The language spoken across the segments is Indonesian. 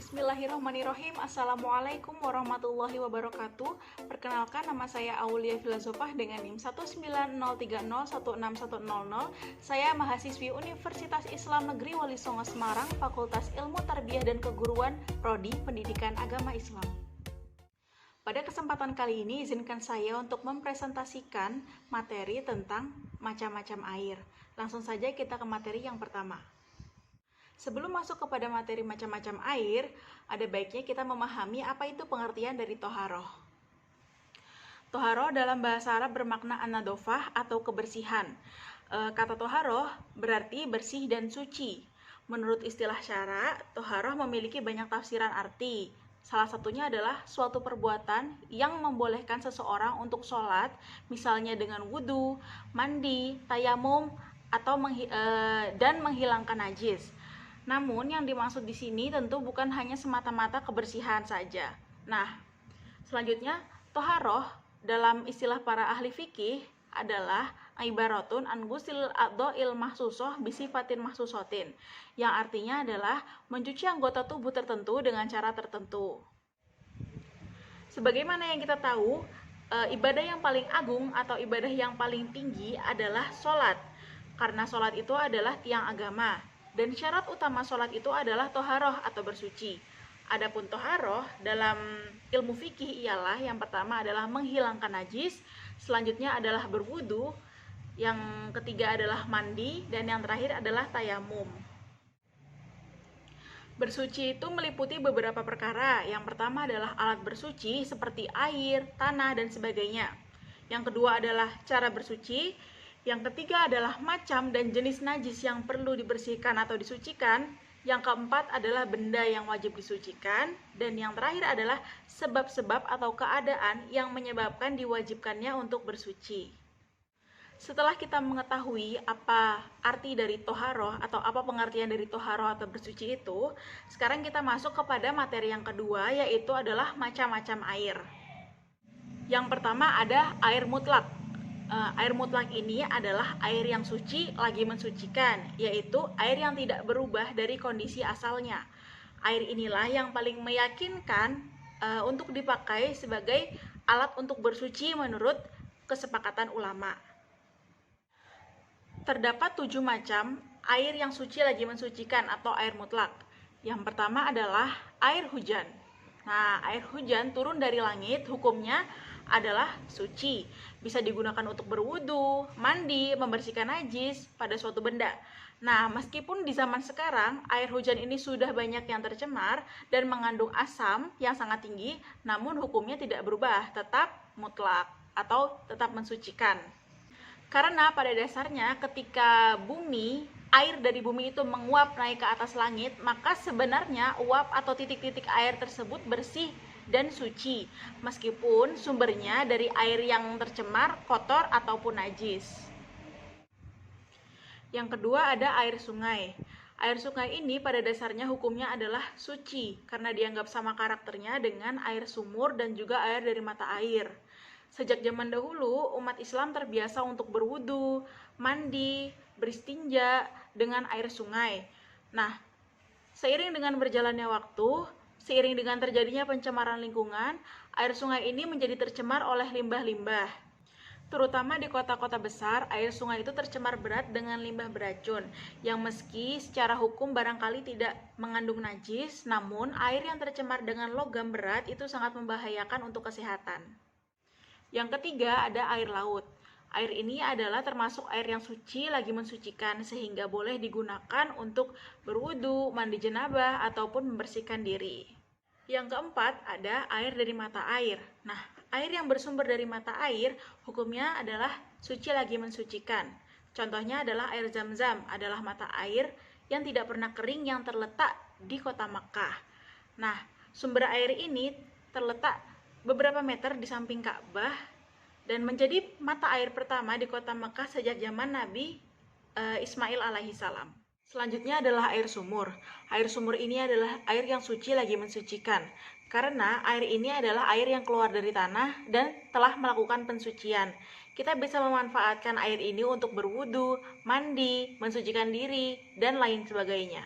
Bismillahirrahmanirrahim. Assalamualaikum warahmatullahi wabarakatuh. Perkenalkan, nama saya Aulia Filazofah dengan NIM 19030161000. Saya mahasiswi Universitas Islam Negeri Wali Songo Semarang, Fakultas Ilmu Tarbiyah dan Keguruan, Prodi Pendidikan Agama Islam. Pada kesempatan kali ini, izinkan saya untuk mempresentasikan materi tentang macam-macam air. Langsung saja kita ke materi yang pertama. Sebelum masuk kepada materi macam-macam air, ada baiknya kita memahami apa itu pengertian dari toharoh. Toharoh dalam bahasa Arab bermakna an-nadofah atau kebersihan. Kata toharoh berarti bersih dan suci. Menurut istilah syara, toharoh memiliki banyak tafsiran arti. Salah satunya adalah suatu perbuatan yang membolehkan seseorang untuk sholat, misalnya dengan wudhu, mandi, tayamum, atau dan menghilangkan najis. Namun yang dimaksud di sini tentu bukan hanya semata-mata kebersihan saja. Nah, selanjutnya toharoh dalam istilah para ahli fikih adalah ibaratun an gusil a'dha'il mahsusoh bisifatin mahsusotin, yang artinya adalah mencuci anggota tubuh tertentu dengan cara tertentu. Sebagaimana yang kita tahu, ibadah yang paling agung atau ibadah yang paling tinggi adalah sholat, karena sholat itu adalah tiang agama. Dan syarat utama sholat itu adalah toharoh atau bersuci. Adapun toharoh dalam ilmu fikih ialah yang pertama adalah menghilangkan najis, selanjutnya adalah berwudu, yang ketiga adalah mandi, dan yang terakhir adalah tayamum. Bersuci itu meliputi beberapa perkara. Yang pertama adalah alat bersuci seperti air, tanah, dan sebagainya. Yang kedua adalah cara bersuci. Yang ketiga adalah macam dan jenis najis yang perlu dibersihkan atau disucikan. Yang keempat adalah benda yang wajib disucikan. Dan yang terakhir adalah sebab-sebab atau keadaan yang menyebabkan diwajibkannya untuk bersuci. Setelah kita mengetahui apa arti dari toharoh atau apa pengertian dari toharoh atau bersuci itu, sekarang kita masuk kepada materi yang kedua, yaitu adalah macam-macam air. Yang pertama ada air mutlak. Air mutlak ini adalah air yang suci lagi mensucikan, yaitu air yang tidak berubah dari kondisi asalnya. Air inilah yang paling meyakinkan untuk dipakai sebagai alat untuk bersuci menurut kesepakatan ulama. Terdapat 7 macam air yang suci lagi mensucikan atau air mutlak. Yang pertama adalah air hujan. Nah, air hujan turun dari langit, hukumnya adalah suci, bisa digunakan untuk berwudu, mandi, membersihkan najis pada suatu benda. Nah, meskipun di zaman sekarang air hujan ini sudah banyak yang tercemar dan mengandung asam yang sangat tinggi, namun hukumnya tidak berubah, tetap mutlak atau tetap mensucikan. Karena pada dasarnya ketika air dari bumi itu menguap naik ke atas langit, maka sebenarnya uap atau titik-titik air tersebut bersih dan suci, meskipun sumbernya dari air yang tercemar, kotor, ataupun najis. Yang kedua ada air sungai. Air sungai ini pada dasarnya hukumnya adalah suci, karena dianggap sama karakternya dengan air sumur dan juga air dari mata air. Sejak zaman dahulu, umat Islam terbiasa untuk berwudu, mandi, beristinja dengan air sungai. Nah, seiring dengan berjalannya waktu, seiring dengan terjadinya pencemaran lingkungan, air sungai ini menjadi tercemar oleh limbah-limbah. Terutama di kota-kota besar, air sungai itu tercemar berat dengan limbah beracun, yang meski secara hukum barangkali tidak mengandung najis, namun air yang tercemar dengan logam berat itu sangat membahayakan untuk kesehatan. Yang ketiga ada air laut. Air ini adalah termasuk air yang suci lagi mensucikan, sehingga boleh digunakan untuk berwudu, mandi janabah, ataupun membersihkan diri. Yang keempat ada air dari mata air. Nah, air yang bersumber dari mata air hukumnya adalah suci lagi mensucikan. Contohnya adalah air Zam-Zam, adalah mata air yang tidak pernah kering yang terletak di kota Makkah. Nah, sumber air ini terletak beberapa meter di samping Ka'bah dan menjadi mata air pertama di kota Makkah sejak zaman Nabi Ismail alaihissalam. Selanjutnya adalah air sumur. Air sumur ini adalah air yang suci lagi mensucikan, karena air ini adalah air yang keluar dari tanah dan telah melakukan pensucian. Kita bisa memanfaatkan air ini untuk berwudu, mandi, mensucikan diri, dan lain sebagainya.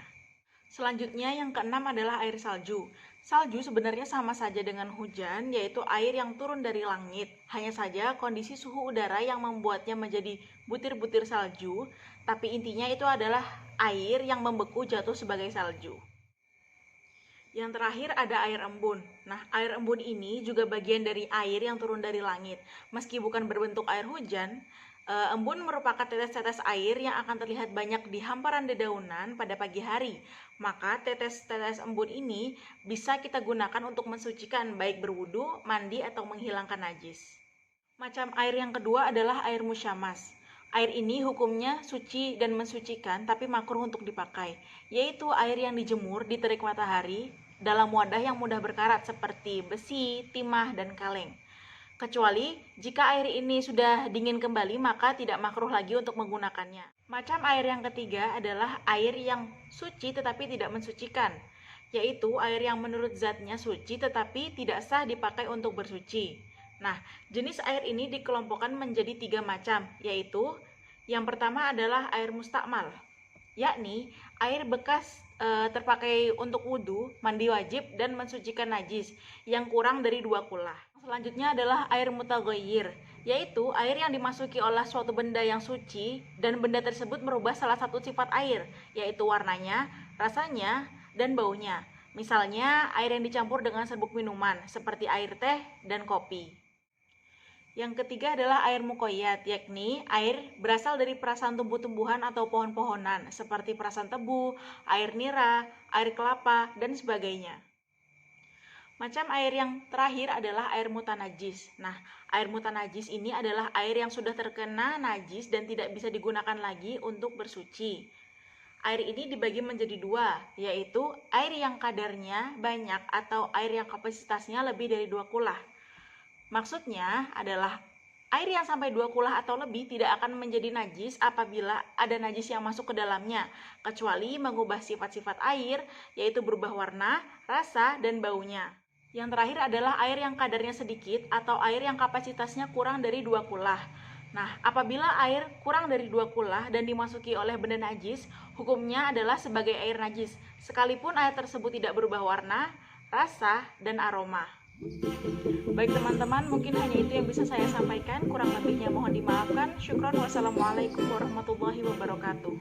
Selanjutnya yang keenam adalah air salju. Salju sebenarnya sama saja dengan hujan, yaitu air yang turun dari langit. Hanya saja kondisi suhu udara yang membuatnya menjadi butir-butir salju, tapi intinya itu adalah air yang membeku jatuh sebagai salju. Yang terakhir ada air embun. Nah, air embun ini juga bagian dari air yang turun dari langit. Meski bukan berbentuk air hujan, embun merupakan tetes-tetes air yang akan terlihat banyak di hamparan dedaunan pada pagi hari. Maka tetes-tetes embun ini bisa kita gunakan untuk mensucikan, baik berwudu, mandi, atau menghilangkan najis. Macam air yang kedua adalah air musyamas. Air ini hukumnya suci dan mensucikan, tapi makruh untuk dipakai, yaitu air yang dijemur di terik matahari dalam wadah yang mudah berkarat seperti besi, timah, dan kaleng. Kecuali jika air ini sudah dingin kembali, maka tidak makruh lagi untuk menggunakannya. Macam air yang ketiga adalah air yang suci tetapi tidak mensucikan, yaitu air yang menurut zatnya suci tetapi tidak sah dipakai untuk bersuci. Nah, jenis air ini dikelompokkan menjadi 3 macam, yaitu yang pertama adalah air mustakmal, yakni air bekas terpakai untuk wudhu, mandi wajib, dan mensucikan najis yang kurang dari 2 kulah. Selanjutnya adalah air mutaghayyir, yaitu air yang dimasuki oleh suatu benda yang suci dan benda tersebut merubah salah satu sifat air, yaitu warnanya, rasanya, dan baunya. Misalnya air yang dicampur dengan serbuk minuman seperti air teh dan kopi. Yang ketiga adalah air muqayyad, yakni air berasal dari perasan tumbuh-tumbuhan atau pohon-pohonan seperti perasan tebu, air nira, air kelapa, dan sebagainya. Macam air yang terakhir adalah air mutanajis. Nah, air mutanajis ini adalah air yang sudah terkena najis dan tidak bisa digunakan lagi untuk bersuci. Air ini dibagi menjadi 2, yaitu air yang kadarnya banyak atau air yang kapasitasnya lebih dari 2 kulah. Maksudnya adalah air yang sampai 2 kulah atau lebih tidak akan menjadi najis apabila ada najis yang masuk ke dalamnya, kecuali mengubah sifat-sifat air, yaitu berubah warna, rasa, dan baunya. Yang terakhir adalah air yang kadarnya sedikit atau air yang kapasitasnya kurang dari 2 kulah. Nah, apabila air kurang dari 2 kulah dan dimasuki oleh benda najis, hukumnya adalah sebagai air najis, sekalipun air tersebut tidak berubah warna, rasa, dan aroma. Baik teman-teman, mungkin hanya itu yang bisa saya sampaikan. Kurang lebihnya mohon dimaafkan. Syukron. Wassalamualaikum warahmatullahi wabarakatuh.